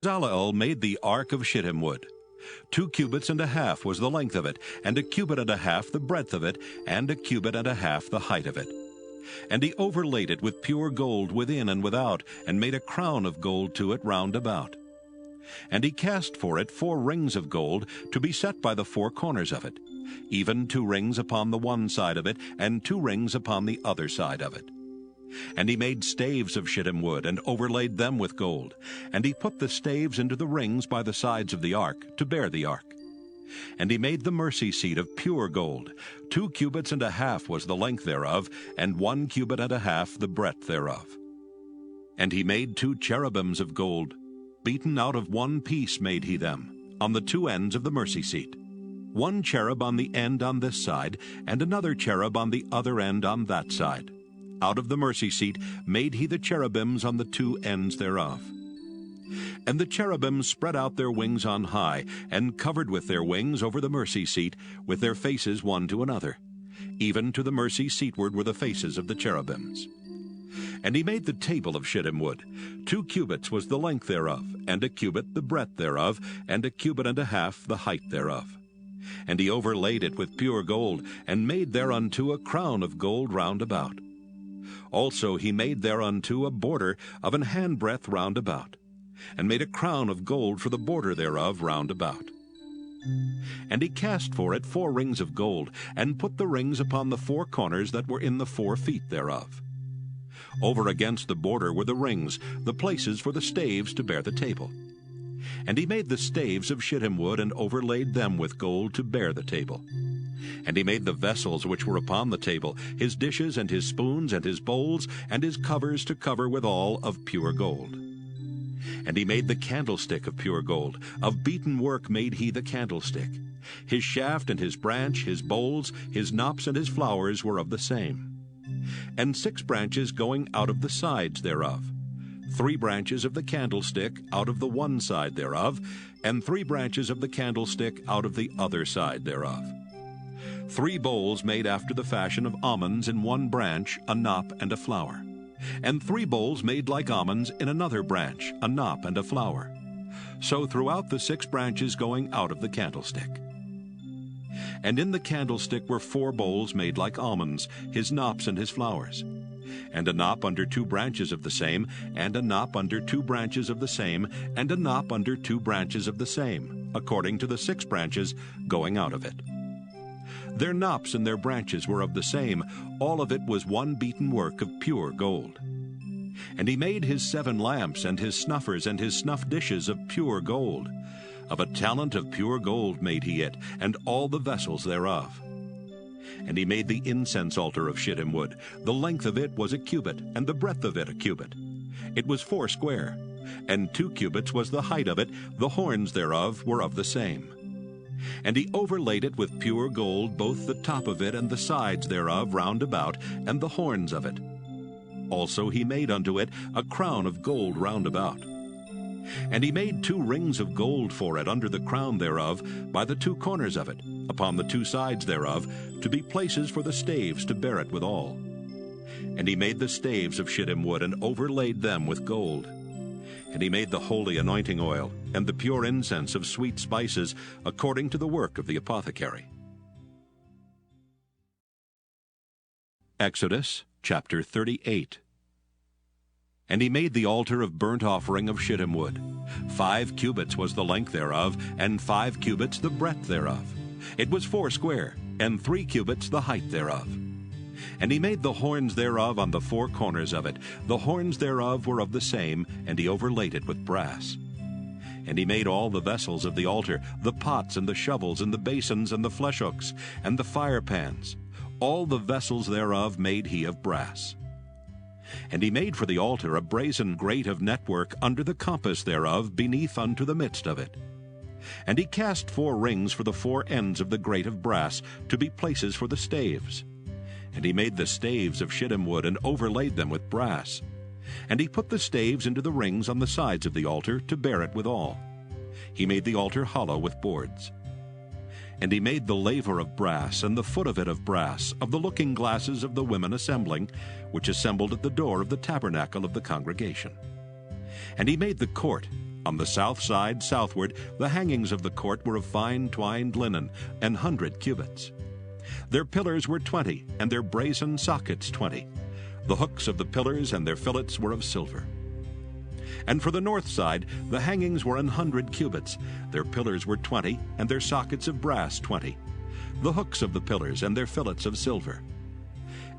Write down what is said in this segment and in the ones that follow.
Bezaleel made the ark of shittim wood. 2 cubits and a half was the length of it, and 1 cubit and a half the breadth of it, and 1 cubit and a half the height of it. And he overlaid it with pure gold within and without, and made a crown of gold to it round about. And he cast for it 4 rings of gold, to be set by the 4 corners of it, even 2 rings upon the one side of it, and 2 rings upon the other side of it. And he made staves of shittim wood, and overlaid them with gold. And he put the staves into the rings by the sides of the ark, to bear the ark. And he made the mercy seat of pure gold. 2 cubits and a half was the length thereof, and 1 cubit and a half the breadth thereof. And he made 2 cherubims of gold. Beaten out of one piece made he them, on the 2 ends of the mercy seat. 1 cherub on the end on this side, and another cherub on the other end on that side. Out of the mercy seat made he the cherubims on the 2 ends thereof. And the cherubims spread out their wings on high, and covered with their wings over the mercy seat, with their faces one to another. Even to the mercy seatward were the faces of the cherubims. And he made the table of shittim wood. 2 cubits was the length thereof, and 1 cubit the breadth thereof, and 1 cubit and a half the height thereof. And he overlaid it with pure gold, and made thereunto a crown of gold round about. Also he made thereunto a border of an handbreadth round about, and made a crown of gold for the border thereof round about. And he cast for it 4 rings of gold, and put the rings upon the 4 corners that were in the 4 feet thereof. Over against the border were the rings, the places for the staves to bear the table. And he made the staves of shittim wood, and overlaid them with gold to bear the table. And he made the vessels which were upon the table, his dishes and his spoons and his bowls, and his covers to cover withal of pure gold. And he made the candlestick of pure gold. Of beaten work made he the candlestick. His shaft and his branch, his bowls, his knops and his flowers were of the same. And 6 branches going out of the sides thereof. 3 branches of the candlestick out of the one side thereof, and 3 branches of the candlestick out of the other side thereof. 3 bowls made after the fashion of almonds in one branch, a knop and a flower. And 3 bowls made like almonds in another branch, a knop and a flower. So throughout the 6 branches going out of the candlestick. And in the candlestick were 4 bowls made like almonds, his knops and his flowers. And a knop under 2 branches of the same, and a knop under 2 branches of the same, and a knop under 2 branches of the same, according to the 6 branches going out of it. Their knops and their branches were of the same. All of it was one beaten work of pure gold. And he made his 7 lamps, and his snuffers, and his snuff dishes of pure gold. Of a talent of pure gold made he it, and all the vessels thereof. And he made the incense altar of shittim wood. The length of it was 1 cubit, and the breadth of it 1 cubit. It was 4 square, and 2 cubits was the height of it. The horns thereof were of the same. And he overlaid it with pure gold, both the top of it and the sides thereof round about, and the horns of it. Also he made unto it a crown of gold round about. And he made 2 rings of gold for it under the crown thereof, by the 2 corners of it, upon the 2 sides thereof, to be places for the staves to bear it withal. And he made the staves of shittim wood, and overlaid them with gold. And he made the holy anointing oil, and the pure incense of sweet spices, according to the work of the apothecary. Exodus chapter 38. And he made the altar of burnt offering of shittim wood. 5 cubits was the length thereof, and 5 cubits the breadth thereof. It was 4 square, and 3 cubits the height thereof. And he made the horns thereof on the 4 corners of it. The horns thereof were of the same, and he overlaid it with brass. And he made all the vessels of the altar, the pots and the shovels and the basins and the fleshhooks and the firepans. All the vessels thereof made he of brass. And he made for the altar a brazen grate of network under the compass thereof, beneath unto the midst of it. And he cast 4 rings for the 4 ends of the grate of brass, to be places for the staves. And he made the staves of shittim wood, and overlaid them with brass. And he put the staves into the rings on the sides of the altar, to bear it withal. He made the altar hollow with boards. And he made the laver of brass, and the foot of it of brass, of the looking glasses of the women assembling, which assembled at the door of the tabernacle of the congregation. And he made the court, On the south side southward, the hangings of the court were of fine twined linen, 100 cubits. Their pillars were 20, and their brazen sockets 20. The hooks of the pillars and their fillets were of silver. And for the north side, the hangings were 100 cubits. Their pillars were 20, and their sockets of brass 20. The hooks of the pillars and their fillets of silver.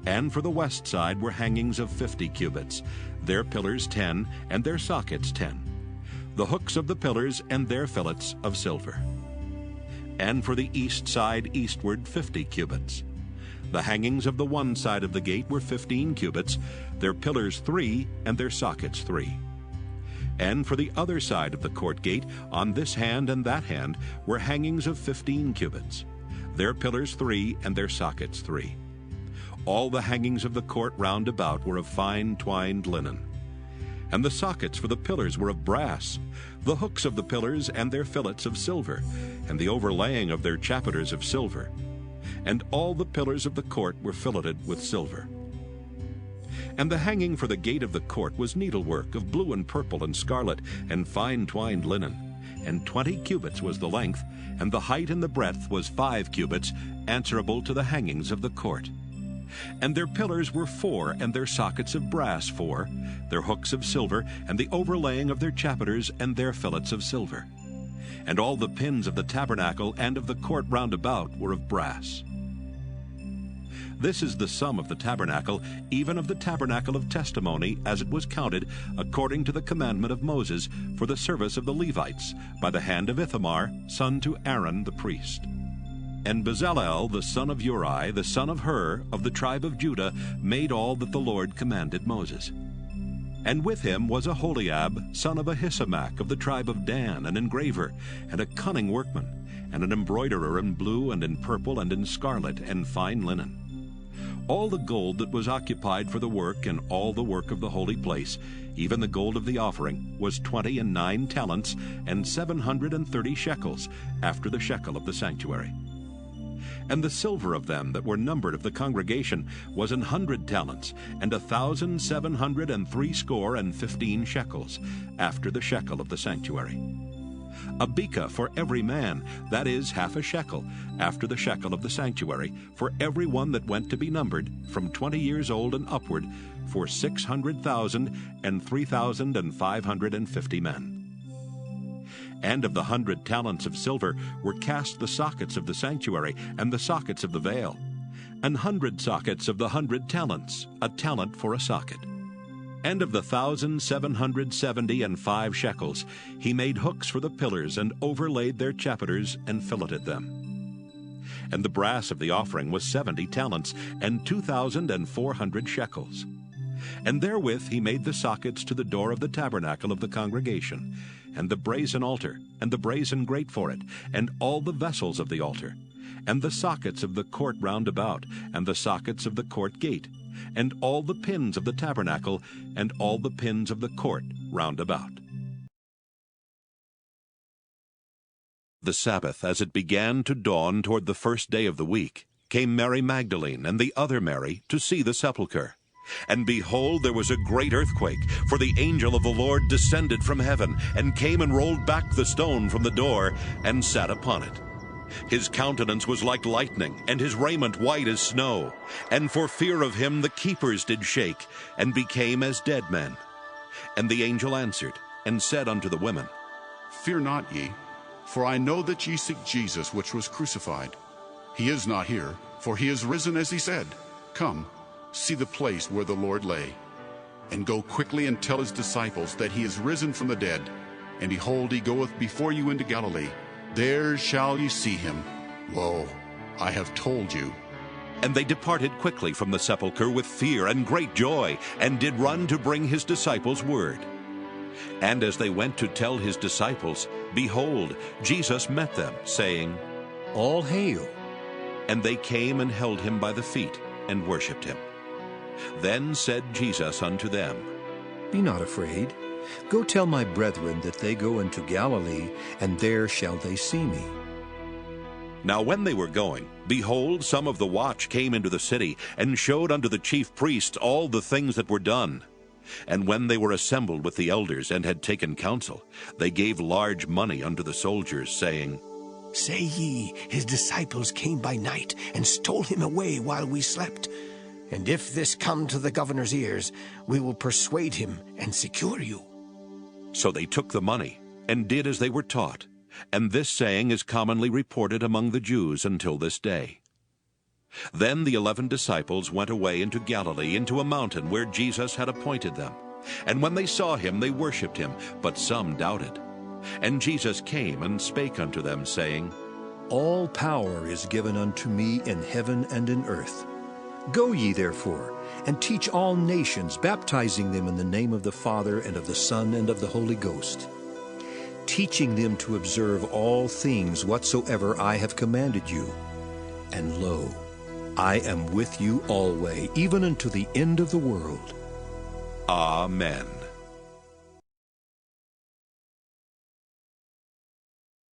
And for the west side were hangings of 50 cubits. Their pillars 10, and their sockets 10. The hooks of the pillars and their fillets of silver. And for the east side eastward 50 cubits. The hangings of the one side of the gate were 15 cubits, their pillars 3, and their sockets 3. And for the other side of the court gate, on this hand and that hand, were hangings of 15 cubits, their pillars 3, and their sockets 3. All the hangings of the court round about were of fine twined linen. And the sockets for the pillars were of brass, the hooks of the pillars and their fillets of silver, and the overlaying of their chapiters of silver. And all the pillars of the court were filleted with silver. And the hanging for the gate of the court was needlework of blue and purple and scarlet, and fine twined linen. And 20 cubits was the length, and the height and the breadth was 5 cubits, answerable to the hangings of the court. And their pillars were 4, and their sockets of brass 4, their hooks of silver, and the overlaying of their chapiters and their fillets of silver. And all the pins of the tabernacle and of the court round about were of brass. This is the sum of the tabernacle, even of the tabernacle of testimony, as it was counted, according to the commandment of Moses, for the service of the Levites, by the hand of Ithamar, son to Aaron the priest. And Bezalel, the son of Uri, the son of Hur, of the tribe of Judah, made all that the Lord commanded Moses. And with him was Aholiab, son of Ahisamach, of the tribe of Dan, an engraver, and a cunning workman, and an embroiderer in blue and in purple and in scarlet and fine linen. All the gold that was occupied for the work and all the work of the holy place, even the gold of the offering, was 29 talents and 730 shekels, after the shekel of the sanctuary. And the silver of them that were numbered of the congregation was 100 talents, and 1,760 shekels, after the shekel of the sanctuary. A beka for every man, that is, half a shekel, after the shekel of the sanctuary, for every one that went to be numbered, from 20 years old and upward, for 600,000 and 3,550 men. And of the 100 talents of silver were cast the sockets of the sanctuary and the sockets of the veil, 100 sockets of the 100 talents, a talent for a socket. And of the 1,775 shekels, he made hooks for the pillars, and overlaid their chapiters, and filleted them. And the brass of the offering was 70 talents, and 2,400 shekels. And therewith he made the sockets to the door of the tabernacle of the congregation, and the brazen altar, and the brazen grate for it, and all the vessels of the altar, and the sockets of the court round about, and the sockets of the court gate, and all the pins of the tabernacle, and all the pins of the court round about. The Sabbath, as it began to dawn toward the first day of the week, came Mary Magdalene and the other Mary to see the sepulchre. And behold, there was a great earthquake, for the angel of the Lord descended from heaven, and came and rolled back the stone from the door, and sat upon it. His countenance was like lightning, and his raiment white as snow. And for fear of him the keepers did shake, and became as dead men. And the angel answered, and said unto the women, Fear not ye, for I know that ye seek Jesus, which was crucified. He is not here, for he is risen as he said. Come, see the place where the Lord lay. And go quickly and tell his disciples that he is risen from the dead. And behold, he goeth before you into Galilee. There shall ye see him. Lo, I have told you. And they departed quickly from the sepulchre with fear and great joy, and did run to bring his disciples word. And as they went to tell his disciples, behold, Jesus met them, saying, All hail. And they came and held him by the feet, and worshipped him. Then said Jesus unto them, Be not afraid. Go tell my brethren that they go into Galilee, and there shall they see me. Now when they were going, behold, some of the watch came into the city, and showed unto the chief priests all the things that were done. And when they were assembled with the elders and had taken counsel, they gave large money unto the soldiers, saying, Say ye, his disciples came by night and stole him away while we slept. And if this come to the governor's ears, we will persuade him and secure you. So they took the money, and did as they were taught. And this saying is commonly reported among the Jews until this day. Then the 11 disciples went away into Galilee, into a mountain where Jesus had appointed them. And when they saw him, they worshipped him, but some doubted. And Jesus came and spake unto them, saying, All power is given unto me in heaven and in earth. Go ye therefore, and teach all nations, baptizing them in the name of the Father, and of the Son, and of the Holy Ghost, teaching them to observe all things whatsoever I have commanded you. And lo, I am with you alway, even unto the end of the world. Amen.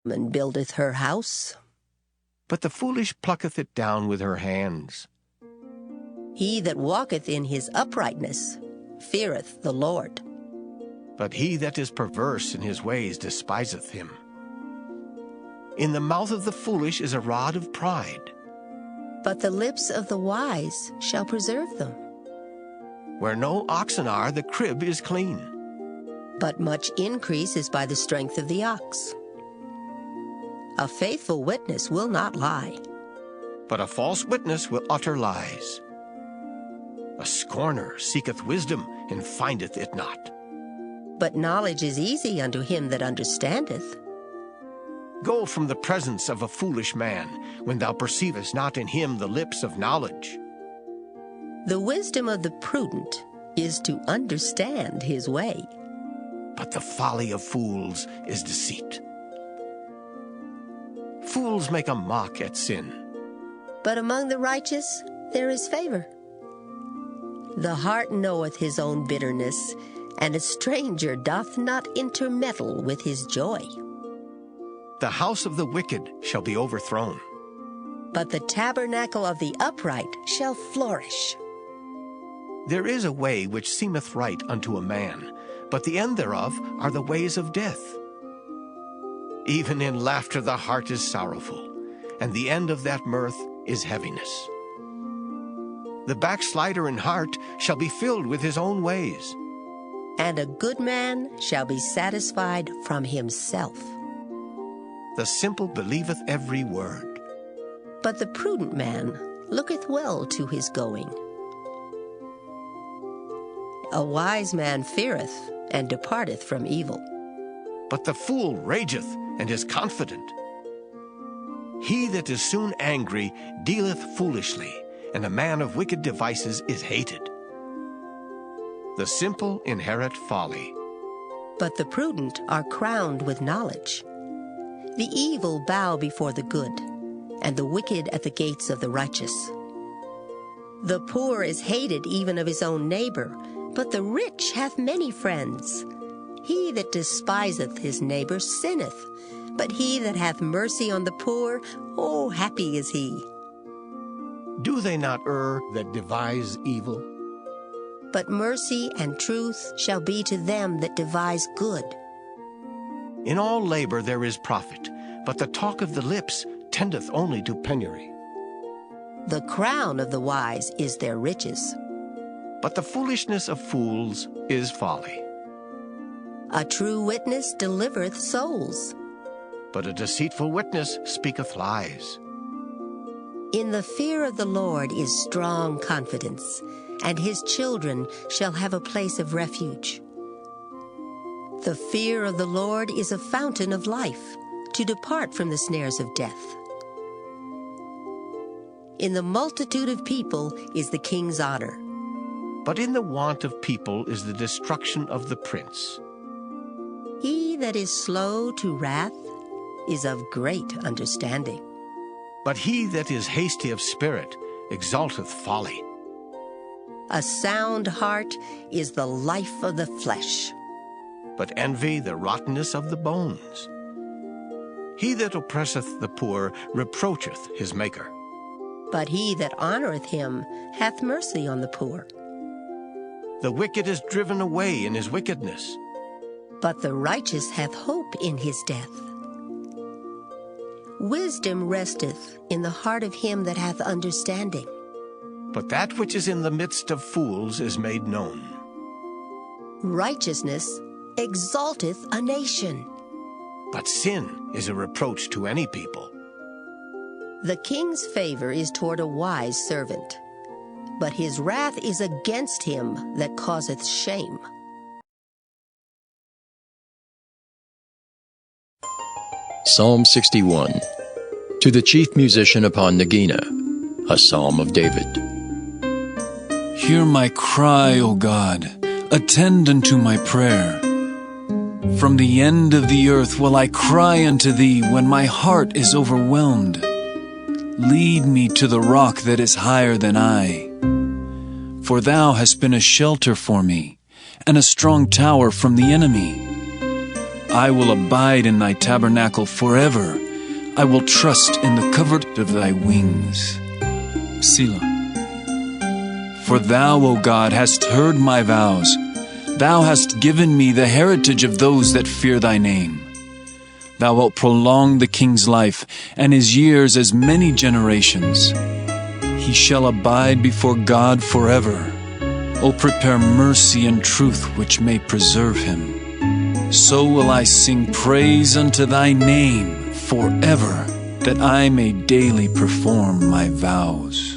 And buildeth her house. But the foolish plucketh it down with her hands. He that walketh in his uprightness feareth the Lord. But he that is perverse in his ways despiseth him. In the mouth of the foolish is a rod of pride. But the lips of the wise shall preserve them. Where no oxen are, the crib is clean. But much increase is by the strength of the ox. A faithful witness will not lie. But a false witness will utter lies. A scorner seeketh wisdom, and findeth it not. But knowledge is easy unto him that understandeth. Go from the presence of a foolish man, when thou perceivest not in him the lips of knowledge. The wisdom of the prudent is to understand his way. But the folly of fools is deceit. Fools make a mock at sin. But among the righteous there is favor. The heart knoweth his own bitterness, and a stranger doth not intermeddle with his joy. The house of the wicked shall be overthrown. But the tabernacle of the upright shall flourish. There is a way which seemeth right unto a man, but the end thereof are the ways of death. Even in laughter the heart is sorrowful, and the end of that mirth is heaviness. The backslider in heart shall be filled with his own ways. And a good man shall be satisfied from himself. The simple believeth every word. But the prudent man looketh well to his going. A wise man feareth, and departeth from evil. But the fool rageth, and is confident. He that is soon angry dealeth foolishly, and a man of wicked devices is hated. The simple inherit folly. But the prudent are crowned with knowledge. The evil bow before the good, and the wicked at the gates of the righteous. The poor is hated even of his own neighbor, but the rich hath many friends. He that despiseth his neighbor sinneth, but he that hath mercy on the poor, oh, happy is he. Do they not err that devise evil? But mercy and truth shall be to them that devise good. In all labor there is profit, but the talk of the lips tendeth only to penury. The crown of the wise is their riches. But the foolishness of fools is folly. A true witness delivereth souls. But a deceitful witness speaketh lies. In the fear of the Lord is strong confidence, and his children shall have a place of refuge. The fear of the Lord is a fountain of life, to depart from the snares of death. In the multitude of people is the king's honor. But in the want of people is the destruction of the prince. He that is slow to wrath is of great understanding. But he that is hasty of spirit exalteth folly. A sound heart is the life of the flesh. But envy the rottenness of the bones. He that oppresseth the poor reproacheth his Maker. But he that honoreth him hath mercy on the poor. The wicked is driven away in his wickedness, but the righteous hath hope in his death. Wisdom resteth in the heart of him that hath understanding, but that which is in the midst of fools is made known. righteousness exalteth a nation, But sin is a reproach to any people. the king's favor is toward a wise servant, but his wrath is against him that causeth shame. Psalm 61. To the chief musician upon Nagina, a psalm of David. Hear my cry, O God. Attend unto my prayer. From the end of the earth will I cry unto thee when my heart is overwhelmed. Lead me to the rock that is higher than I. For thou hast been a shelter for me, and a strong tower from the enemy. I will abide in thy tabernacle forever. I will trust in the covert of thy wings. Selah. For thou, O God, hast heard my vows. Thou hast given me the heritage of those that fear thy name. Thou wilt prolong the king's life, and his years as many generations. He shall abide before God forever. O prepare mercy and truth which may preserve him. So will I sing praise unto thy name forever, that I may daily perform my vows.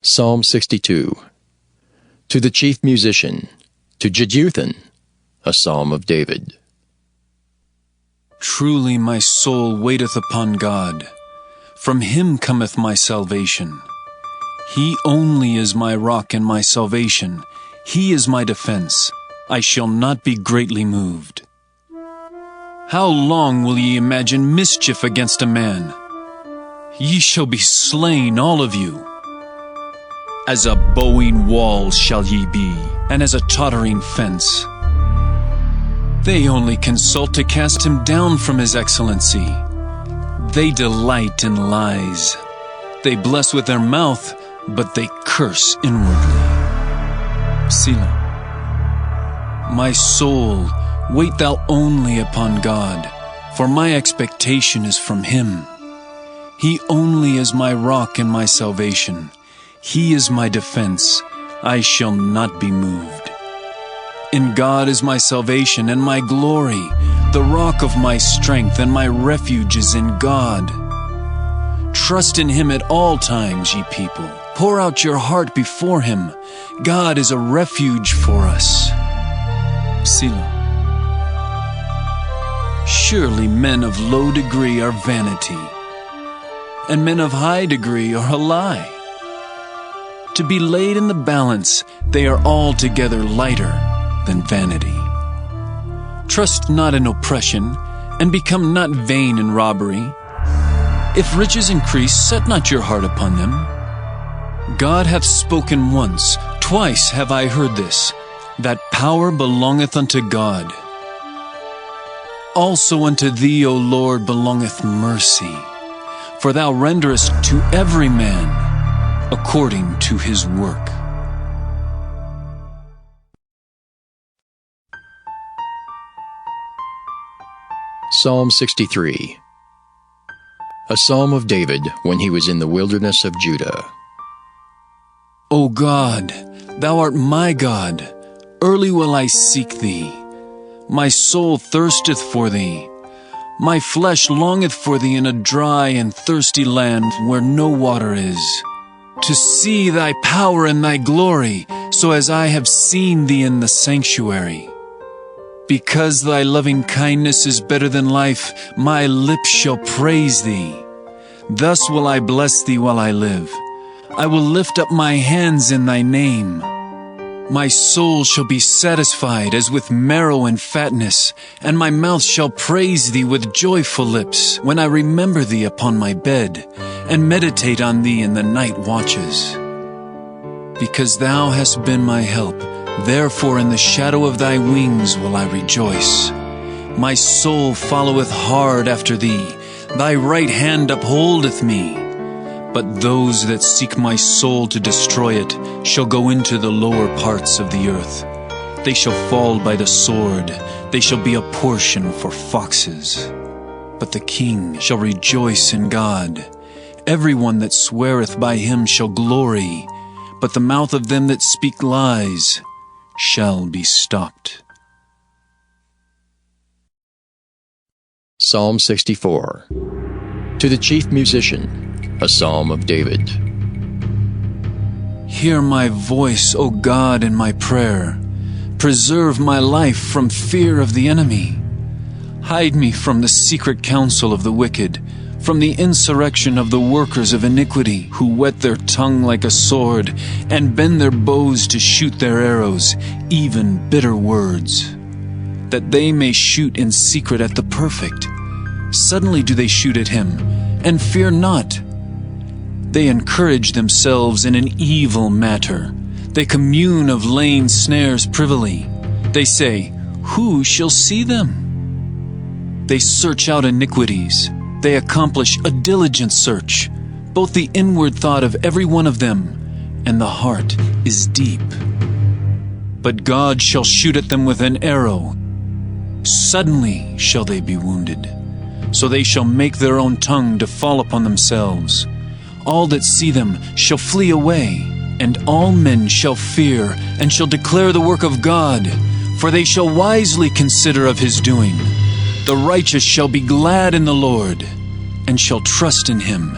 Psalm 62. To the chief musician, to Jeduthun, a psalm of David. Truly my soul waiteth upon God. From him cometh my salvation. He only is my rock and my salvation. He is my defense. I shall not be greatly moved. How long will ye imagine mischief against a man? Ye shall be slain, all of you. As a bowing wall shall ye be, and as a tottering fence. They only consult to cast him down from his excellency. They delight in lies. They bless with their mouth, but they curse inwardly. Selah. My soul, wait thou only upon God, for my expectation is from him. He only is my rock and my salvation. He is my defense. I shall not be moved. In God is my salvation and my glory. The rock of my strength and my refuge is in God. Trust in him at all times, ye people. Pour out your heart before him. God is a refuge for us. Selah. Surely men of low degree are vanity, and men of high degree are a lie. To be laid in the balance, they are altogether lighter than vanity. Trust not in oppression, and become not vain in robbery. If riches increase, set not your heart upon them. God hath spoken once, twice have I heard this, that power belongeth unto God. Also unto thee, O Lord, belongeth mercy, for thou renderest to every man according to his work. Psalm 63. A psalm of David when he was in the wilderness of Judah. O God, thou art my God. Early will I seek thee. My soul thirsteth for thee. My flesh longeth for thee in a dry and thirsty land where no water is, to see thy power and thy glory, so as I have seen thee in the sanctuary. Because thy loving kindness is better than life, my lips shall praise thee. Thus will I bless thee while I live. I will lift up my hands in thy name. My soul shall be satisfied as with marrow and fatness, and my mouth shall praise thee with joyful lips, when I remember thee upon my bed, and meditate on thee in the night watches. Because thou hast been my help, therefore in the shadow of thy wings will I rejoice. My soul followeth hard after thee. Thy right hand upholdeth me. But those that seek my soul to destroy it shall go into the lower parts of the earth. They shall fall by the sword. They shall be a portion for foxes. But the king shall rejoice in God. Everyone that sweareth by him shall glory. But the mouth of them that speak lies shall be stopped. Psalm 64. To the chief musician, a psalm of David. Hear my voice, O God, in my prayer. Preserve my life from fear of the enemy. Hide me from the secret counsel of the wicked, from the insurrection of the workers of iniquity, who whet their tongue like a sword, and bend their bows to shoot their arrows, even bitter words, that they may shoot in secret at the perfect. Suddenly do they shoot at him, and fear not. They encourage themselves in an evil matter. They commune of laying snares privily. They say, who shall see them? They search out iniquities. They accomplish a diligent search. Both the inward thought of every one of them and the heart is deep. But God shall shoot at them with an arrow. Suddenly shall they be wounded. So they shall make their own tongue to fall upon themselves. All that see them shall flee away, and all men shall fear, and shall declare the work of God, for they shall wisely consider of his doing. The righteous shall be glad in the Lord, and shall trust in him,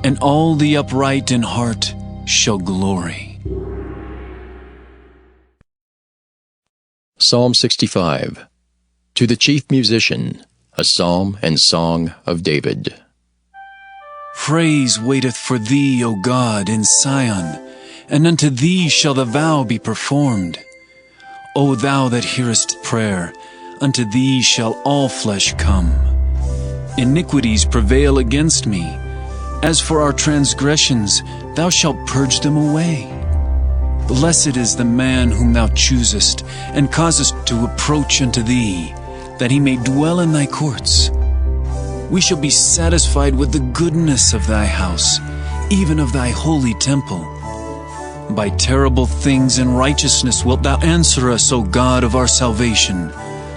and all the upright in heart shall glory. Psalm 65. To the chief musician, a psalm and song of David. Praise waiteth for thee, O God, in Sion, and unto thee shall the vow be performed. O thou that hearest prayer, unto thee shall all flesh come. Iniquities prevail against me. As for our transgressions, thou shalt purge them away. Blessed is the man whom thou choosest, and causest to approach unto thee, that he may dwell in thy courts. We shall be satisfied with the goodness of thy house, even of thy holy temple. By terrible things and righteousness wilt thou answer us, O God of our salvation,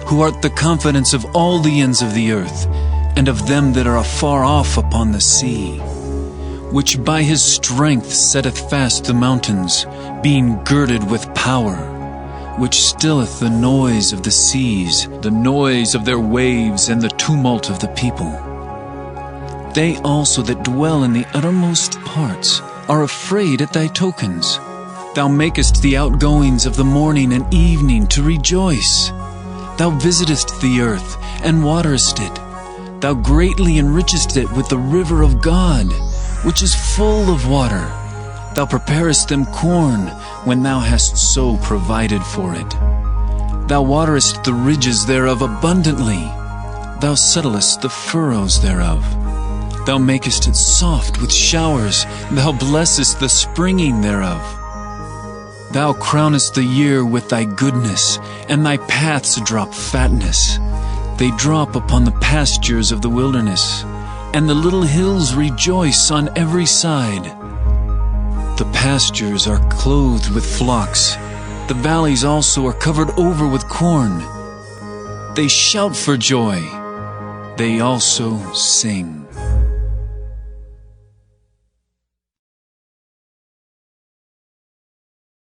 who art the confidence of all the ends of the earth, and of them that are afar off upon the sea, which by his strength setteth fast the mountains, being girded with power, which stilleth the noise of the seas, the noise of their waves, and the tumult of the people. They also that dwell in the uttermost parts are afraid at thy tokens. Thou makest the outgoings of the morning and evening to rejoice. Thou visitest the earth, and waterest it. Thou greatly enrichest it with the river of God, which is full of water. Thou preparest them corn, when thou hast so provided for it. Thou waterest the ridges thereof abundantly. Thou settlest the furrows thereof. Thou makest it soft with showers. Thou blessest the springing thereof. Thou crownest the year with thy goodness, and thy paths drop fatness. They drop upon the pastures of the wilderness, and the little hills rejoice on every side. The pastures are clothed with flocks. The valleys also are covered over with corn. They shout for joy. They also sing.